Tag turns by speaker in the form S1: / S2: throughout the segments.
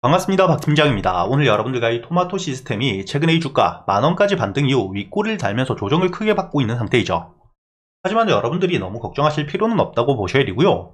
S1: 반갑습니다. 박 팀장입니다. 오늘 여러분들과 이 토마토 시스템이 최근에 이 주가 만원까지 반등 이후 윗꼬리를 달면서 조정을 크게 받고 있는 상태이죠. 하지만 여러분들이 너무 걱정하실 필요는 없다고 보셔야 되고요.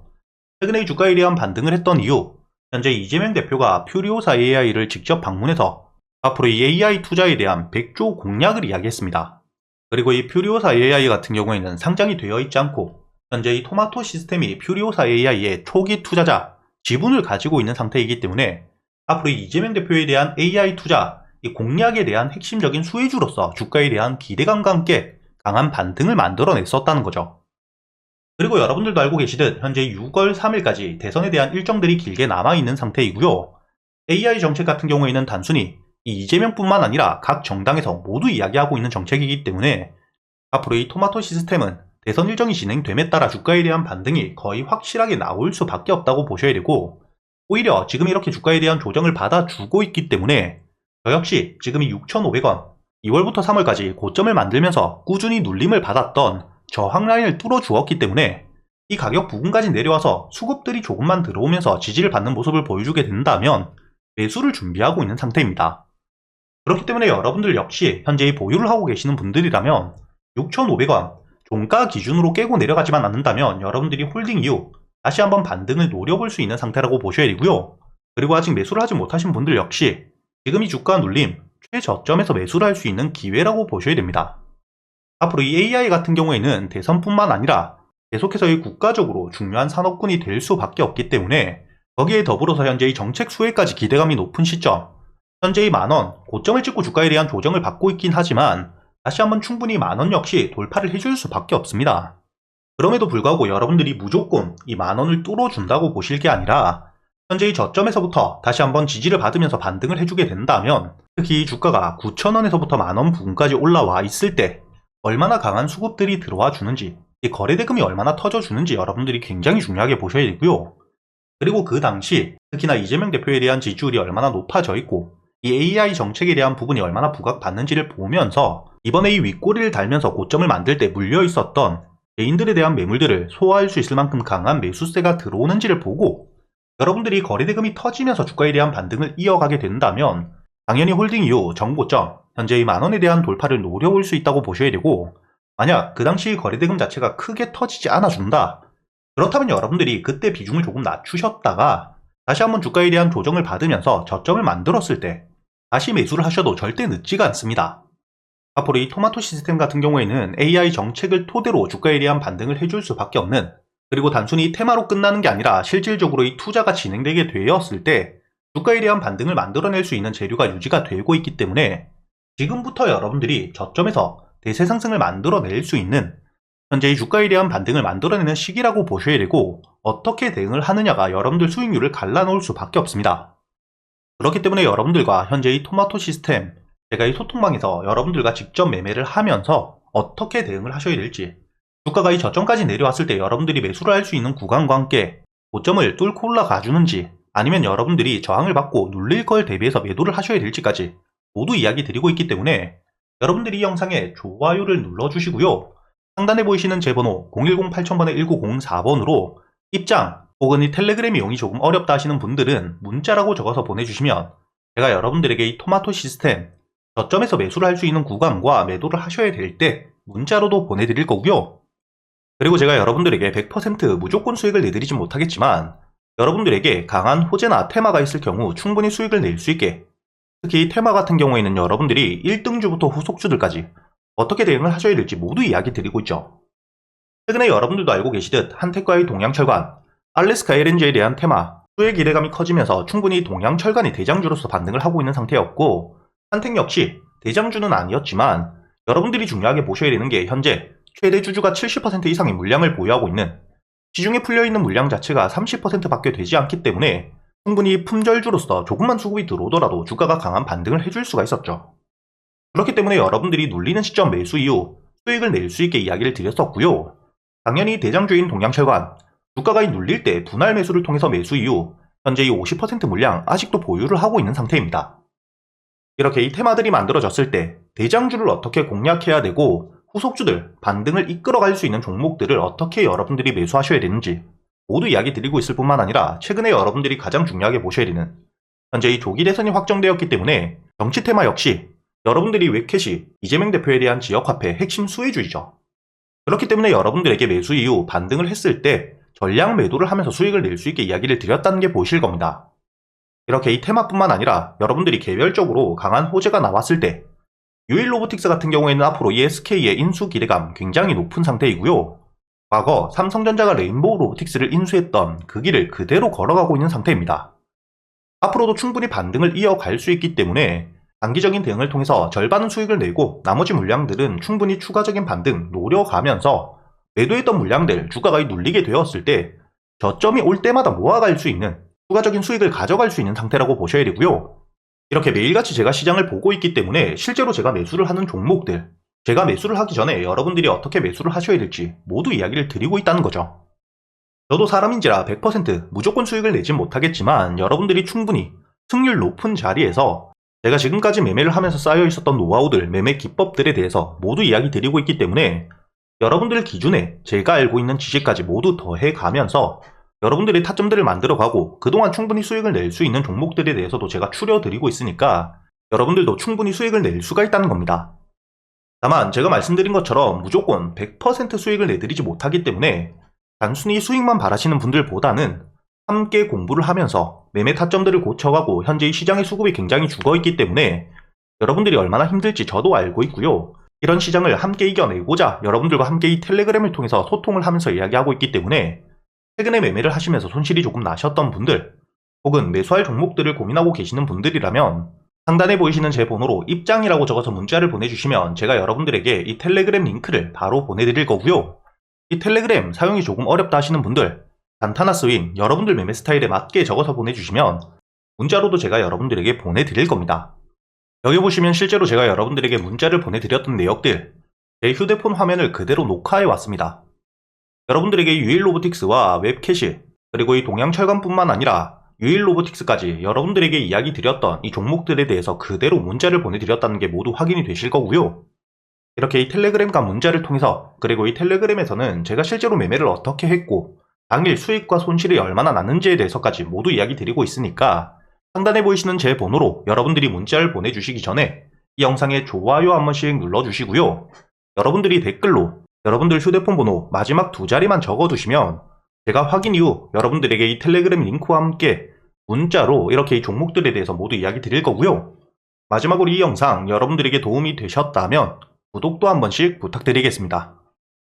S1: 최근에 이 주가에 대한 반등을 했던 이유, 현재 이재명 대표가 퓨리오사 AI를 직접 방문해서 앞으로 이 AI 투자에 대한 100조 공약을 이야기했습니다. 그리고 이 퓨리오사 AI 같은 경우에는 상장이 되어 있지 않고 현재 이 토마토 시스템이 퓨리오사 AI의 초기 투자자, 지분을 가지고 있는 상태이기 때문에 앞으로 이재명 대표에 대한 AI 투자, 이 공약에 대한 핵심적인 수혜주로서 주가에 대한 기대감과 함께 강한 반등을 만들어냈었다는 거죠. 그리고 여러분들도 알고 계시듯 현재 6월 3일까지 대선에 대한 일정들이 길게 남아있는 상태이고요. AI 정책 같은 경우에는 단순히 이재명뿐만 아니라 각 정당에서 모두 이야기하고 있는 정책이기 때문에 앞으로 이 토마토 시스템은 대선 일정이 진행됨에 따라 주가에 대한 반등이 거의 확실하게 나올 수밖에 없다고 보셔야 되고, 오히려 지금 이렇게 주가에 대한 조정을 받아주고 있기 때문에 저 역시 지금이 6,500원, 2월부터 3월까지 고점을 만들면서 꾸준히 눌림을 받았던 저항 라인을 뚫어주었기 때문에 이 가격 부근까지 내려와서 수급들이 조금만 들어오면서 지지를 받는 모습을 보여주게 된다면 매수를 준비하고 있는 상태입니다. 그렇기 때문에 여러분들 역시 현재 보유를 하고 계시는 분들이라면 6,500원 종가 기준으로 깨고 내려가지만 않는다면 여러분들이 홀딩 이후 다시 한번 반등을 노려볼 수 있는 상태라고 보셔야 되고요. 그리고 아직 매수를 하지 못하신 분들 역시 지금 이 주가 눌림 최저점에서 매수를 할 수 있는 기회라고 보셔야 됩니다. 앞으로 이 AI 같은 경우에는 대선뿐만 아니라 계속해서 이 국가적으로 중요한 산업군이 될 수밖에 없기 때문에 거기에 더불어서 현재 이 정책 수혜까지 기대감이 높은 시점, 현재 이 만원 고점을 찍고 주가에 대한 조정을 받고 있긴 하지만 다시 한번 충분히 만원 역시 돌파를 해줄 수밖에 없습니다. 그럼에도 불구하고 여러분들이 무조건 이 만원을 뚫어준다고 보실 게 아니라 현재 이 저점에서부터 다시 한번 지지를 받으면서 반등을 해주게 된다면, 특히 이 주가가 9,000원에서부터 만원 부근까지 올라와 있을 때 얼마나 강한 수급들이 들어와 주는지, 이 거래대금이 얼마나 터져주는지 여러분들이 굉장히 중요하게 보셔야 되고요. 그리고 그 당시 특히나 이재명 대표에 대한 지지율이 얼마나 높아져 있고 이 AI 정책에 대한 부분이 얼마나 부각받는지를 보면서 이번에 이 윗꼬리를 달면서 고점을 만들 때 물려 있었던 개인들에 대한 매물들을 소화할 수 있을 만큼 강한 매수세가 들어오는지를 보고 여러분들이 거래대금이 터지면서 주가에 대한 반등을 이어가게 된다면 당연히 홀딩 이후 정고점, 현재 이 만원에 대한 돌파를 노려볼 수 있다고 보셔야 되고, 만약 그 당시 거래대금 자체가 크게 터지지 않아 준다, 그렇다면 여러분들이 그때 비중을 조금 낮추셨다가 다시 한번 주가에 대한 조정을 받으면서 저점을 만들었을 때 다시 매수를 하셔도 절대 늦지가 않습니다. 앞으로 이 토마토 시스템 같은 경우에는 AI 정책을 토대로 주가에 대한 반등을 해줄 수밖에 없는, 그리고 단순히 테마로 끝나는 게 아니라 실질적으로 이 투자가 진행되게 되었을 때 주가에 대한 반등을 만들어낼 수 있는 재료가 유지가 되고 있기 때문에 지금부터 여러분들이 저점에서 대세 상승을 만들어낼 수 있는 현재 이 주가에 대한 반등을 만들어내는 시기라고 보셔야 되고, 어떻게 대응을 하느냐가 여러분들 수익률을 갈라놓을 수밖에 없습니다. 그렇기 때문에 여러분들과 현재 이 토마토 시스템, 제가 이 소통방에서 여러분들과 직접 매매를 하면서 어떻게 대응을 하셔야 될지, 주가가 이 저점까지 내려왔을 때 여러분들이 매수를 할 수 있는 구간과 함께 고점을 뚫고 올라가 주는지, 아니면 여러분들이 저항을 받고 눌릴 걸 대비해서 매도를 하셔야 될지까지 모두 이야기 드리고 있기 때문에 여러분들이 이 영상에 좋아요를 눌러주시고요. 상단에 보이시는 제 번호 010-8000번에 1904번으로 입장 혹은 이 텔레그램 이용이 조금 어렵다 하시는 분들은 문자라고 적어서 보내주시면 제가 여러분들에게 이 토마토 시스템 저점에서 매수를 할 수 있는 구간과 매도를 하셔야 될 때 문자로도 보내드릴 거고요. 그리고 제가 여러분들에게 100% 무조건 수익을 내드리진 못하겠지만 여러분들에게 강한 호재나 테마가 있을 경우 충분히 수익을 낼 수 있게, 특히 테마 같은 경우에는 여러분들이 1등주부터 후속주들까지 어떻게 대응을 하셔야 될지 모두 이야기 드리고 있죠. 최근에 여러분들도 알고 계시듯 한택과의 동양철관, 알래스카 LNG에 대한 테마, 수혜 기대감이 커지면서 충분히 동양철관이 대장주로서 반등을 하고 있는 상태였고, 한택 역시 대장주는 아니었지만 여러분들이 중요하게 보셔야 되는 게 현재 최대 주주가 70% 이상의 물량을 보유하고 있는, 시중에 풀려있는 물량 자체가 30%밖에 되지 않기 때문에 충분히 품절주로서 조금만 수급이 들어오더라도 주가가 강한 반등을 해줄 수가 있었죠. 그렇기 때문에 여러분들이 눌리는 시점 매수 이후 수익을 낼 수 있게 이야기를 드렸었고요. 당연히 대장주인 동양철관, 주가가 눌릴 때 분할 매수를 통해서 매수 이후 현재 이 50% 물량 아직도 보유를 하고 있는 상태입니다. 이렇게 이 테마들이 만들어졌을 때 대장주를 어떻게 공략해야 되고 후속주들, 반등을 이끌어갈 수 있는 종목들을 어떻게 여러분들이 매수하셔야 되는지 모두 이야기 드리고 있을 뿐만 아니라 최근에 여러분들이 가장 중요하게 보셔야 되는 현재 이 조기 대선이 확정되었기 때문에 정치 테마 역시 여러분들이 웹캣이 이재명 대표에 대한 지역화폐 핵심 수혜주이죠. 그렇기 때문에 여러분들에게 매수 이후 반등을 했을 때 전량 매도를 하면서 수익을 낼 수 있게 이야기를 드렸다는 게 보이실 겁니다. 이렇게 이 테마뿐만 아니라 여러분들이 개별적으로 강한 호재가 나왔을 때 유일로보틱스 같은 경우에는 앞으로 이 SK의 인수 기대감 굉장히 높은 상태이고요. 과거 삼성전자가 레인보우 로보틱스를 인수했던 그 길을 그대로 걸어가고 있는 상태입니다. 앞으로도 충분히 반등을 이어갈 수 있기 때문에 단기적인 대응을 통해서 절반은 수익을 내고 나머지 물량들은 충분히 추가적인 반등 노려가면서 매도했던 물량들 주가가 눌리게 되었을 때 저점이 올 때마다 모아갈 수 있는 추가적인 수익을 가져갈 수 있는 상태라고 보셔야 되고요. 이렇게 매일같이 제가 시장을 보고 있기 때문에 실제로 제가 매수를 하는 종목들, 제가 매수를 하기 전에 여러분들이 어떻게 매수를 하셔야 될지 모두 이야기를 드리고 있다는 거죠. 저도 사람인지라 100% 무조건 수익을 내진 못하겠지만 여러분들이 충분히 승률 높은 자리에서 제가 지금까지 매매를 하면서 쌓여 있었던 노하우들, 매매 기법들에 대해서 모두 이야기 드리고 있기 때문에 여러분들 기준에 제가 알고 있는 지식까지 모두 더해가면서 여러분들이 타점들을 만들어가고 그동안 충분히 수익을 낼 수 있는 종목들에 대해서도 제가 추려드리고 있으니까 여러분들도 충분히 수익을 낼 수가 있다는 겁니다. 다만 제가 말씀드린 것처럼 무조건 100% 수익을 내드리지 못하기 때문에 단순히 수익만 바라시는 분들보다는 함께 공부를 하면서 매매 타점들을 고쳐가고 현재 이 시장의 수급이 굉장히 죽어있기 때문에 여러분들이 얼마나 힘들지 저도 알고 있고요. 이런 시장을 함께 이겨내고자 여러분들과 함께 이 텔레그램을 통해서 소통을 하면서 이야기하고 있기 때문에 최근에 매매를 하시면서 손실이 조금 나셨던 분들 혹은 매수할 종목들을 고민하고 계시는 분들이라면 상단에 보이시는 제 번호로 입장이라고 적어서 문자를 보내주시면 제가 여러분들에게 이 텔레그램 링크를 바로 보내드릴 거고요. 이 텔레그램 사용이 조금 어렵다 하시는 분들 단타나 스윙 여러분들 매매 스타일에 맞게 적어서 보내주시면 문자로도 제가 여러분들에게 보내드릴 겁니다. 여기 보시면 실제로 제가 여러분들에게 문자를 보내드렸던 내역들 제 휴대폰 화면을 그대로 녹화해 왔습니다. 여러분들에게 유일로보틱스와 웹캐시 그리고 이 동양철강뿐만 아니라 유일로보틱스까지 여러분들에게 이야기 드렸던 이 종목들에 대해서 그대로 문자를 보내드렸다는 게 모두 확인이 되실 거고요. 이렇게 이 텔레그램과 문자를 통해서 그리고 이 텔레그램에서는 제가 실제로 매매를 어떻게 했고 당일 수익과 손실이 얼마나 났는지에 대해서까지 모두 이야기 드리고 있으니까 상단에 보이시는 제 번호로 여러분들이 문자를 보내주시기 전에 이 영상에 좋아요 한 번씩 눌러주시고요. 여러분들이 댓글로 여러분들 휴대폰 번호 마지막 2자리만 적어두시면 제가 확인 이후 여러분들에게 이 텔레그램 링크와 함께 문자로 이렇게 이 종목들에 대해서 모두 이야기 드릴 거고요. 마지막으로 이 영상 여러분들에게 도움이 되셨다면 구독도 한 번씩 부탁드리겠습니다.